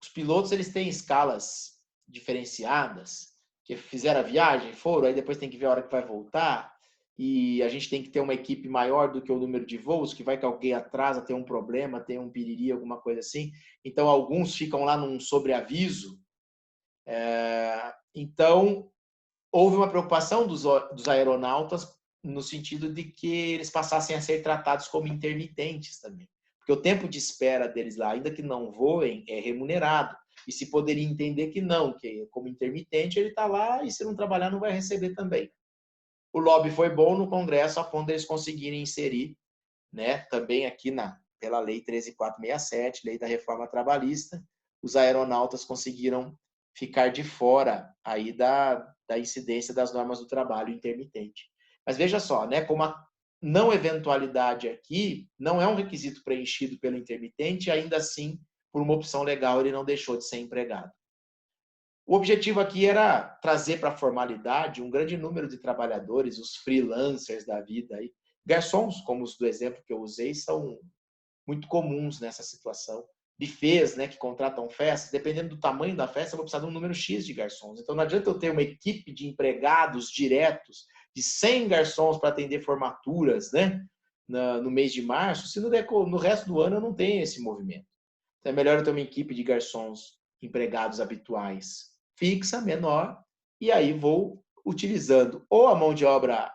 Os pilotos, eles têm escalas diferenciadas, que fizeram a viagem, foram, aí depois tem que ver a hora que vai voltar, e a gente tem que ter uma equipe maior do que o número de voos, que vai que alguém atrasa, tem um problema, tem um piriri, alguma coisa assim. Então, alguns ficam lá num sobreaviso. Então, houve uma preocupação dos aeronautas no sentido de que eles passassem a ser tratados como intermitentes também. Porque o tempo de espera deles lá, ainda que não voem, é remunerado. E se poderia entender que não, que como intermitente ele está lá e se não trabalhar não vai receber também. O lobby foi bom no Congresso a ponto de eles conseguirem inserir, né, também aqui pela Lei 13.467, Lei da Reforma Trabalhista, os aeronautas conseguiram ficar de fora aí da incidência das normas do trabalho intermitente. Mas veja só, né, como a não eventualidade aqui não é um requisito preenchido pelo intermitente, ainda assim, por uma opção legal, ele não deixou de ser empregado. O objetivo aqui era trazer para a formalidade um grande número de trabalhadores, os freelancers da vida. Aí. Garçons, como os do exemplo que eu usei, são muito comuns nessa situação. Buffets, né, que contratam festas, dependendo do tamanho da festa, eu vou precisar de um número X de garçons. Então, não adianta eu ter uma equipe de empregados diretos de 100 garçons para atender formaturas, né, no mês de março, se no resto do ano eu não tenho esse movimento. Então, é melhor eu ter uma equipe de garçons empregados habituais fixa, menor, e aí vou utilizando ou a mão de obra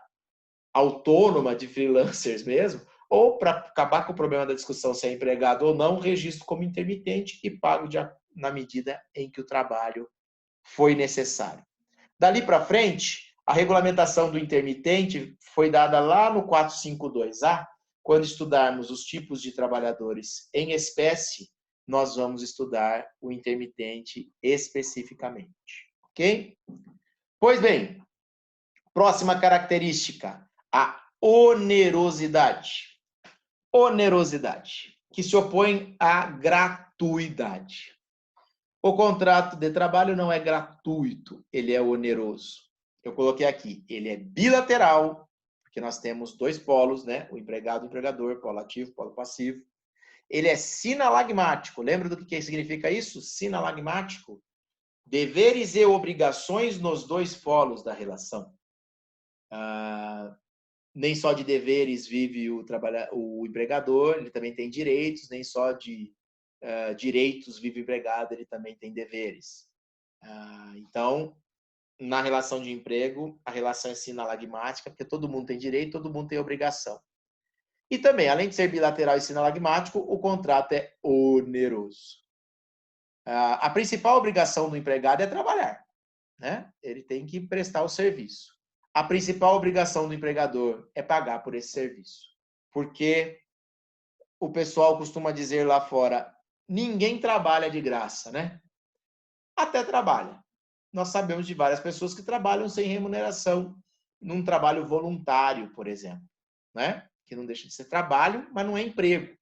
autônoma de freelancers mesmo, ou para acabar com o problema da discussão se é empregado ou não, registro como intermitente e pago na medida em que o trabalho foi necessário. Dali para frente, a regulamentação do intermitente foi dada lá no 452A, quando estudarmos os tipos de trabalhadores em espécie, nós vamos estudar o intermitente especificamente, ok? Pois bem, próxima característica, a onerosidade. Onerosidade, que se opõe à gratuidade. O contrato de trabalho não é gratuito, ele é oneroso. Eu coloquei aqui, ele é bilateral, porque nós temos dois polos, né? O empregado e o empregador, polo ativo, polo passivo. Ele é sinalagmático. Lembra do que significa isso? Sinalagmático. Deveres e obrigações nos dois polos da relação. Nem só de deveres vive o empregador, ele também tem direitos, nem só de direitos vive o empregado, ele também tem deveres. Então, na relação de emprego, a relação é sinalagmática, porque todo mundo tem direito, todo mundo tem obrigação. E também, além de ser bilateral e sinalagmático, o contrato é oneroso. A principal obrigação do empregado é trabalhar, né? Ele tem que prestar o serviço. A principal obrigação do empregador é pagar por esse serviço. Porque o pessoal costuma dizer lá fora, ninguém trabalha de graça, né? Até trabalha. Nós sabemos de várias pessoas que trabalham sem remuneração, num trabalho voluntário, por exemplo, né? Que não deixa de ser trabalho, mas não é emprego.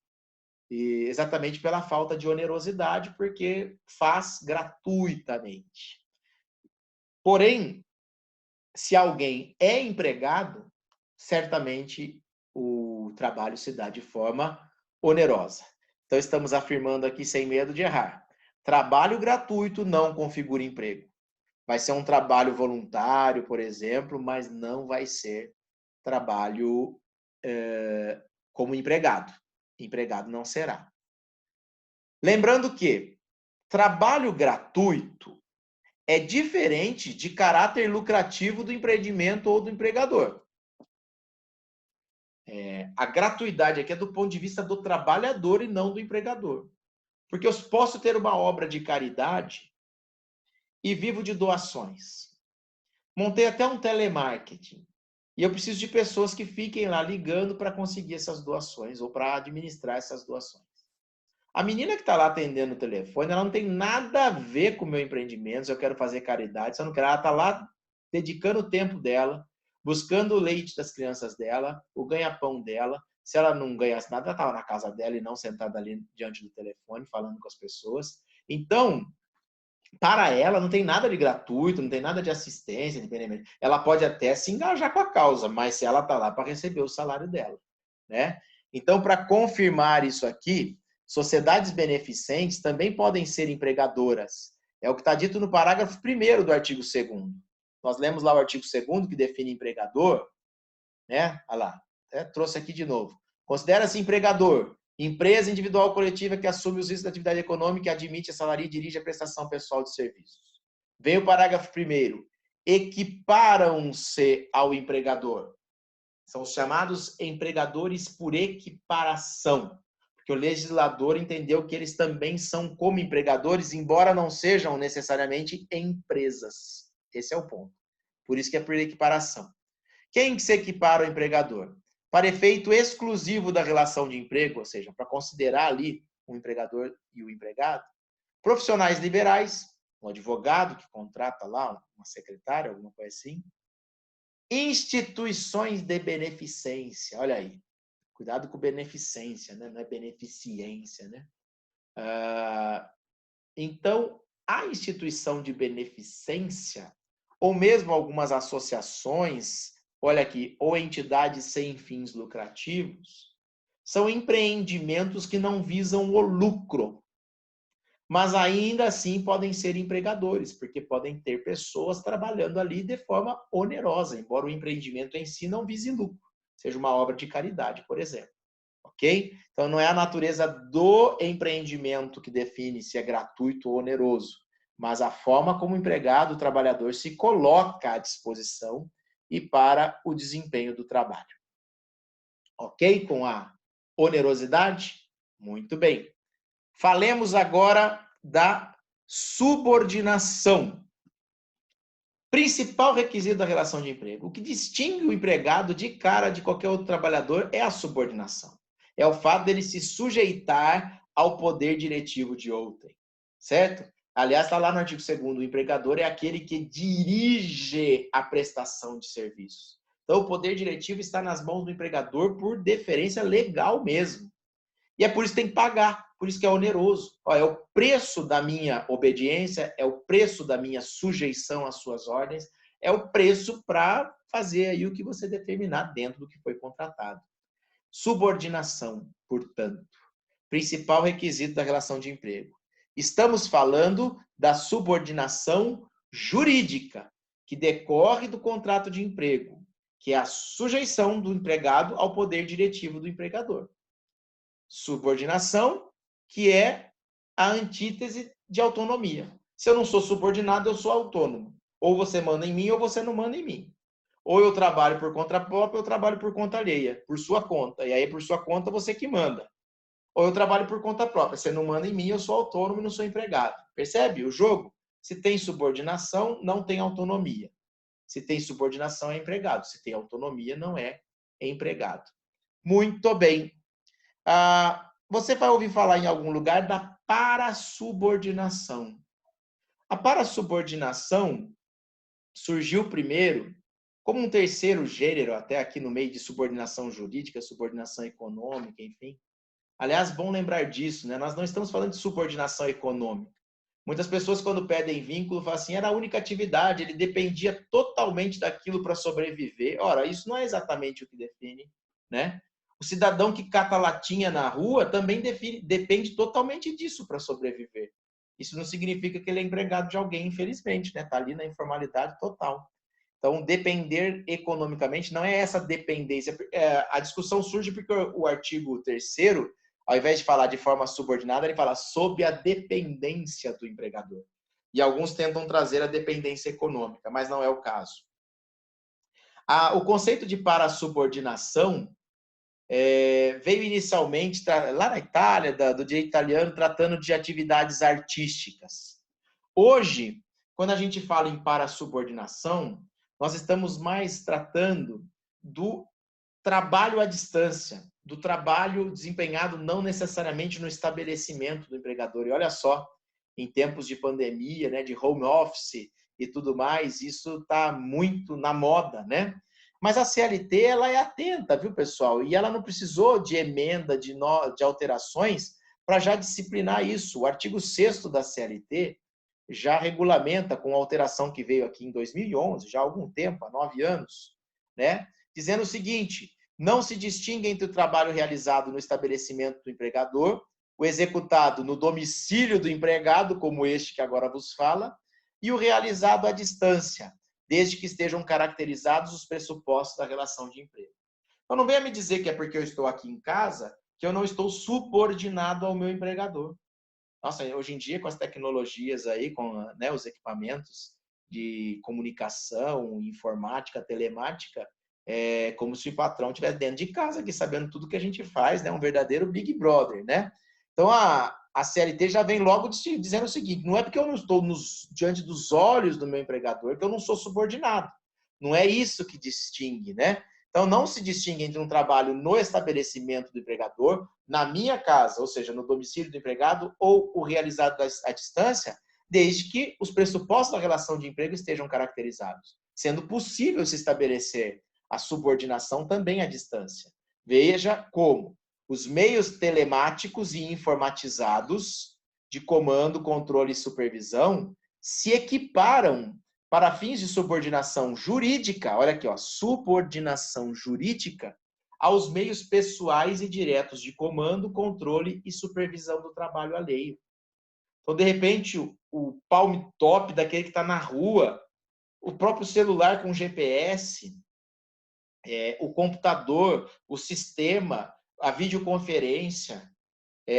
E exatamente pela falta de onerosidade, porque faz gratuitamente. Porém, se alguém é empregado, certamente o trabalho se dá de forma onerosa. Então, estamos afirmando aqui, sem medo de errar. Trabalho gratuito não configura emprego. Vai ser um trabalho voluntário, por exemplo, mas não vai ser trabalho como empregado. Empregado não será. Lembrando que trabalho gratuito é diferente de caráter lucrativo do empreendimento ou do empregador. A gratuidade aqui é do ponto de vista do trabalhador e não do empregador. Porque eu posso ter uma obra de caridade e vivo de doações. Montei até um telemarketing. E eu preciso de pessoas que fiquem lá ligando para conseguir essas doações ou para administrar essas doações. A menina que está lá atendendo o telefone, ela não tem nada a ver com o meu empreendimento, se eu quero fazer caridade, se eu não quero. Ela está lá dedicando o tempo dela, buscando o leite das crianças dela, o ganha-pão dela. Se ela não ganhasse nada, ela estava na casa dela e não sentada ali diante do telefone, falando com as pessoas. Então, para ela, não tem nada de gratuito, não tem nada de assistência, independente. Ela pode até se engajar com a causa, mas se ela está lá para receber o salário dela, né? Então, para confirmar isso aqui, sociedades beneficentes também podem ser empregadoras. É o que está dito no parágrafo 1º do artigo 2º. Nós lemos lá o artigo 2º, que define empregador, né? Olha lá, trouxe aqui de novo. Considera-se empregador empresa individual ou coletiva que assume os riscos da atividade econômica e admite, assalaria e dirige a prestação pessoal de serviços. Vem o parágrafo 1º. Equiparam-se ao empregador. São os chamados empregadores por equiparação. Porque o legislador entendeu que eles também são como empregadores, embora não sejam necessariamente empresas. Esse é o ponto. Por isso que é por equiparação. Quem que se equipara ao empregador? Para efeito exclusivo da relação de emprego, ou seja, para considerar ali o empregador e o empregado, profissionais liberais, um advogado que contrata lá uma secretária, alguma coisa assim, instituições de beneficência, olha aí, cuidado com beneficência, né? Não é beneficiência, né? Então, a instituição de beneficência, ou mesmo algumas associações, olha aqui, ou entidades sem fins lucrativos, são empreendimentos que não visam o lucro, mas ainda assim podem ser empregadores, porque podem ter pessoas trabalhando ali de forma onerosa, embora o empreendimento em si não vise lucro, seja uma obra de caridade, por exemplo. Ok? Então, não é a natureza do empreendimento que define se é gratuito ou oneroso, mas a forma como o empregado, o trabalhador, se coloca à disposição e para o desempenho do trabalho. Ok? Com a onerosidade? Muito bem. Falemos agora da subordinação. Principal requisito da relação de emprego. O que distingue o empregado de cara de qualquer outro trabalhador é a subordinação. É o fato dele se sujeitar ao poder diretivo de outrem. Certo? Aliás, está lá no artigo 2º, o empregador é aquele que dirige a prestação de serviços. Então, o poder diretivo está nas mãos do empregador por deferência legal mesmo. E é por isso que tem que pagar, por isso que é oneroso. É o preço da minha obediência, é o preço da minha sujeição às suas ordens, é o preço para fazer aí o que você determinar dentro do que foi contratado. Subordinação, portanto, principal requisito da relação de emprego. Estamos falando da subordinação jurídica, que decorre do contrato de emprego, que é a sujeição do empregado ao poder diretivo do empregador. Subordinação, que é a antítese de autonomia. Se eu não sou subordinado, eu sou autônomo. Ou você manda em mim, ou você não manda em mim. Ou eu trabalho por conta própria, ou eu trabalho por conta alheia, por sua conta. E aí, por sua conta, você que manda. Ou eu trabalho por conta própria. Você não manda em mim, eu sou autônomo e não sou empregado. Percebe o jogo? Se tem subordinação, não tem autonomia. Se tem subordinação, é empregado. Se tem autonomia, não é empregado. Muito bem. Você vai ouvir falar em algum lugar da parassubordinação. A parassubordinação surgiu primeiro como um terceiro gênero, até aqui no meio de subordinação jurídica, subordinação econômica, enfim. Aliás, bom lembrar disso, né? Nós não estamos falando de subordinação econômica. Muitas pessoas, quando pedem vínculo, falam assim, era a única atividade, ele dependia totalmente daquilo para sobreviver. Ora, isso não é exatamente o que define, né? O cidadão que cata latinha na rua também depende totalmente disso para sobreviver. Isso não significa que ele é empregado de alguém, infelizmente, né? Está ali na informalidade total. Então, depender economicamente não é essa dependência. A discussão surge porque o artigo 3º ao invés de falar de forma subordinada, ele fala sob a dependência do empregador. E alguns tentam trazer a dependência econômica, mas não é o caso. O conceito de parasubordinação veio inicialmente lá na Itália, do direito italiano, tratando de atividades artísticas. Hoje, quando a gente fala em parasubordinação, nós estamos mais tratando do trabalho à distância, do trabalho desempenhado não necessariamente no estabelecimento do empregador. E olha só, em tempos de pandemia, né, de home office e tudo mais, isso está muito na moda, né? Mas a CLT, ela é atenta, viu, pessoal? E ela não precisou de emenda, de alterações para já disciplinar isso. O artigo 6º da CLT já regulamenta, com a alteração que veio aqui em 2011, já há algum tempo, há 9 anos, né? Dizendo o seguinte: não se distingue entre o trabalho realizado no estabelecimento do empregador, o executado no domicílio do empregado, como este que agora vos fala, e o realizado à distância, desde que estejam caracterizados os pressupostos da relação de emprego. Então, não venha me dizer que é porque eu estou aqui em casa que eu não estou subordinado ao meu empregador. Nossa, hoje em dia, com as tecnologias aí, com, né, os equipamentos de comunicação, informática, telemática, é como se o patrão estivesse dentro de casa aqui, sabendo tudo que a gente faz, né? Um verdadeiro Big Brother, né? Então, a CLT já vem logo dizendo o seguinte: não é porque eu não estou diante dos olhos do meu empregador que eu não sou subordinado. Não é isso que distingue, né? Então, não se distingue entre um trabalho no estabelecimento do empregador, na minha casa, ou seja, no domicílio do empregado, ou o realizado à distância, desde que os pressupostos da relação de emprego estejam caracterizados, sendo possível se estabelecer a subordinação também à distância. Veja como os meios telemáticos e informatizados de comando, controle e supervisão se equiparam para fins de subordinação jurídica, olha aqui, ó, subordinação jurídica aos meios pessoais e diretos de comando, controle e supervisão do trabalho alheio. Então, de repente, o palm top daquele que está na rua, o próprio celular com GPS, o computador, o sistema, a videoconferência,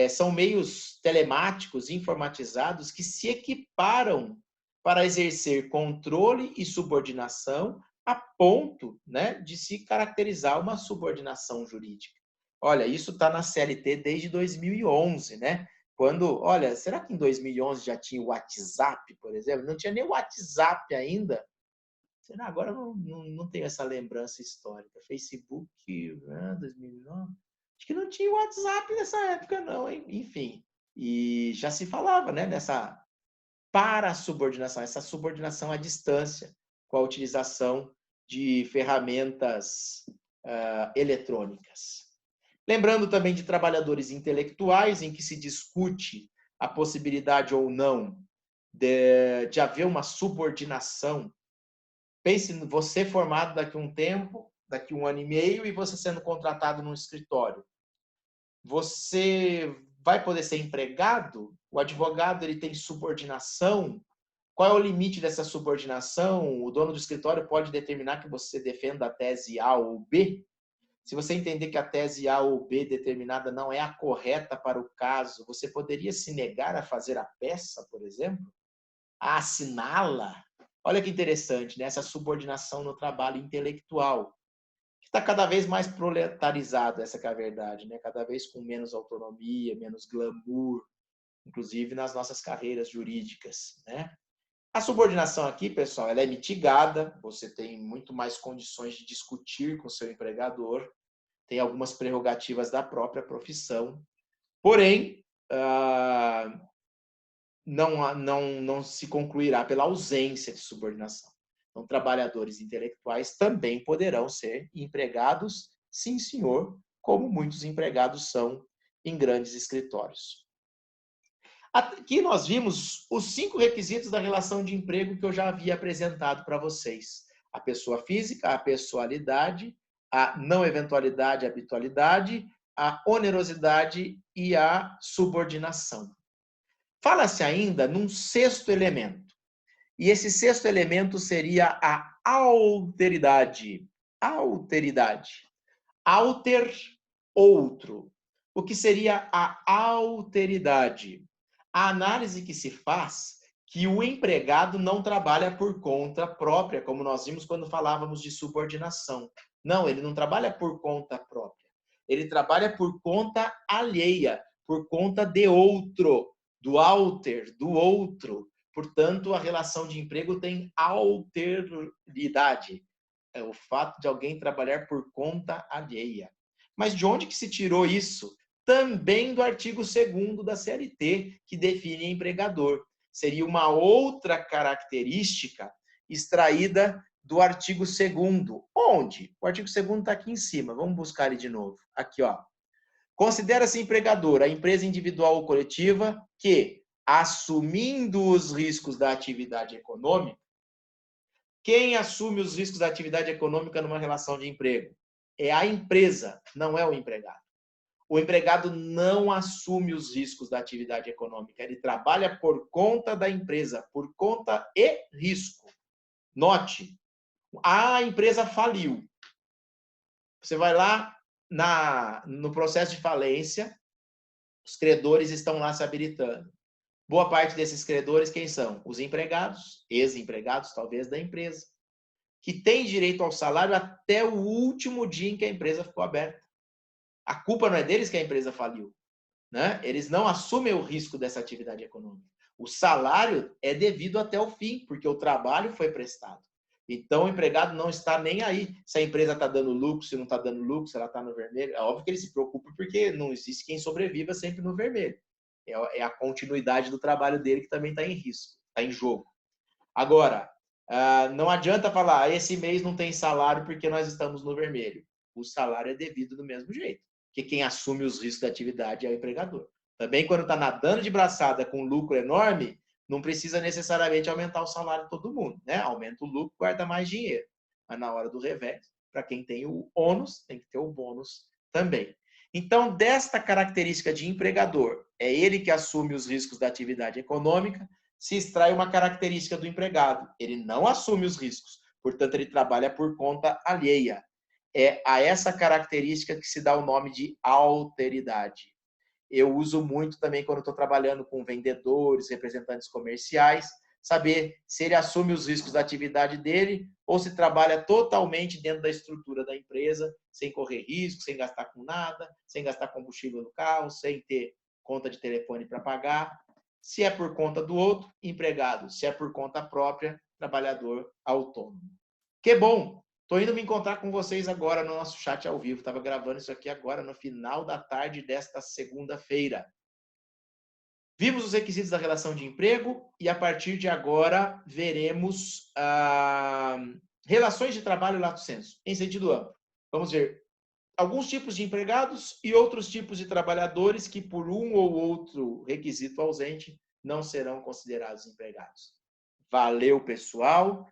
são meios telemáticos, informatizados, que se equiparam para exercer controle e subordinação a ponto, né, de se caracterizar uma subordinação jurídica. Olha, isso está na CLT desde 2011, né? Quando, olha, será que em 2011 já tinha o WhatsApp, por exemplo? Não tinha nem o WhatsApp ainda. Será? Agora não tenho essa lembrança histórica. Facebook, né, 2009. Acho que não tinha WhatsApp nessa época, não, hein? Enfim. E já se falava, né, nessa parasubordinação, essa subordinação à distância, com a utilização de ferramentas eletrônicas. Lembrando também de trabalhadores intelectuais, em que se discute a possibilidade ou não de haver uma subordinação. Pense em você formado daqui a um tempo, daqui a 1 ano e meio, e você sendo contratado num escritório. Você vai poder ser empregado? O advogado, ele tem subordinação? Qual é o limite dessa subordinação? O dono do escritório pode determinar que você defenda a tese A ou B? Se você entender que a tese A ou B determinada não é a correta para o caso, você poderia se negar a fazer a peça, por exemplo? A assiná-la? Olha que interessante, né? Essa subordinação no trabalho intelectual, que está cada vez mais proletarizado, essa que é a verdade, né? Cada vez com menos autonomia, menos glamour, inclusive nas nossas carreiras jurídicas, né? A subordinação aqui, pessoal, ela é mitigada, você tem muito mais condições de discutir com o seu empregador, tem algumas prerrogativas da própria profissão, porém, não se concluirá pela ausência de subordinação. Então, trabalhadores intelectuais também poderão ser empregados, sim, senhor, como muitos empregados são em grandes escritórios. Aqui nós vimos os 5 requisitos da relação de emprego que eu já havia apresentado para vocês. A pessoa física, a pessoalidade, a não eventualidade, a habitualidade, a onerosidade e a subordinação. Fala-se ainda num 6º elemento. E esse 6º elemento seria a alteridade. Alteridade. Alter, outro. O que seria a alteridade? A análise que se faz que o empregado não trabalha por conta própria, como nós vimos quando falávamos de subordinação. Não, ele não trabalha por conta própria. Ele trabalha por conta alheia, por conta de outro, do alter, do outro. Portanto, a relação de emprego tem alteridade. É o fato de alguém trabalhar por conta alheia. Mas de onde que se tirou isso? Também do artigo 2º da CLT, que define empregador. Seria uma outra característica extraída do artigo 2º. Onde? O artigo 2º está aqui em cima. Vamos buscar ele de novo. Aqui, ó. Considera-se empregador a empresa individual ou coletiva que, assumindo os riscos da atividade econômica, quem assume os riscos da atividade econômica numa relação de emprego? É a empresa, não é o empregado. O empregado não assume os riscos da atividade econômica, ele trabalha por conta da empresa, por conta e risco. Note, a empresa faliu. Você vai lá no processo de falência, os credores estão lá se habilitando. Boa parte desses credores, quem são? Os empregados, ex-empregados, talvez, da empresa, que têm direito ao salário até o último dia em que a empresa ficou aberta. A culpa não é deles que a empresa faliu, né? Eles não assumem o risco dessa atividade econômica. O salário é devido até o fim, porque o trabalho foi prestado. Então, o empregado não está nem aí se a empresa está dando lucro, se não está dando lucro, se ela está no vermelho. É óbvio que ele se preocupa porque não existe quem sobreviva sempre no vermelho. É a continuidade do trabalho dele que também está em risco, está em jogo. Agora, não adianta falar, esse mês não tem salário porque nós estamos no vermelho. O salário é devido do mesmo jeito, porque quem assume os riscos da atividade é o empregador. Também quando está nadando de braçada com lucro enorme, não precisa necessariamente aumentar o salário de todo mundo, né? Aumenta o lucro, guarda mais dinheiro. Mas na hora do revés, para quem tem o ônus, tem que ter o bônus também. Então, desta característica de empregador, é ele que assume os riscos da atividade econômica, se extrai uma característica do empregado. Ele não assume os riscos, portanto, ele trabalha por conta alheia. É a essa característica que se dá o nome de alteridade. Eu uso muito também quando estou trabalhando com vendedores, representantes comerciais, saber se ele assume os riscos da atividade dele ou se trabalha totalmente dentro da estrutura da empresa, sem correr risco, sem gastar com nada, sem gastar combustível no carro, sem ter conta de telefone para pagar. Se é por conta do outro, empregado. Se é por conta própria, trabalhador autônomo. Que bom! Estou indo me encontrar com vocês agora no nosso chat ao vivo. Estava gravando isso aqui agora, no final da tarde desta segunda-feira. Vimos os requisitos da relação de emprego e, a partir de agora, veremos relações de trabalho lato sensu, em sentido amplo. Vamos ver alguns tipos de empregados e outros tipos de trabalhadores que, por um ou outro requisito ausente, não serão considerados empregados. Valeu, pessoal.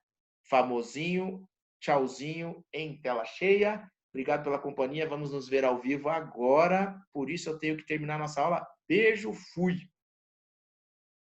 Famosinho. Tchauzinho em tela cheia. Obrigado pela companhia. Vamos nos ver ao vivo agora. Por isso eu tenho que terminar nossa aula. Beijo, fui.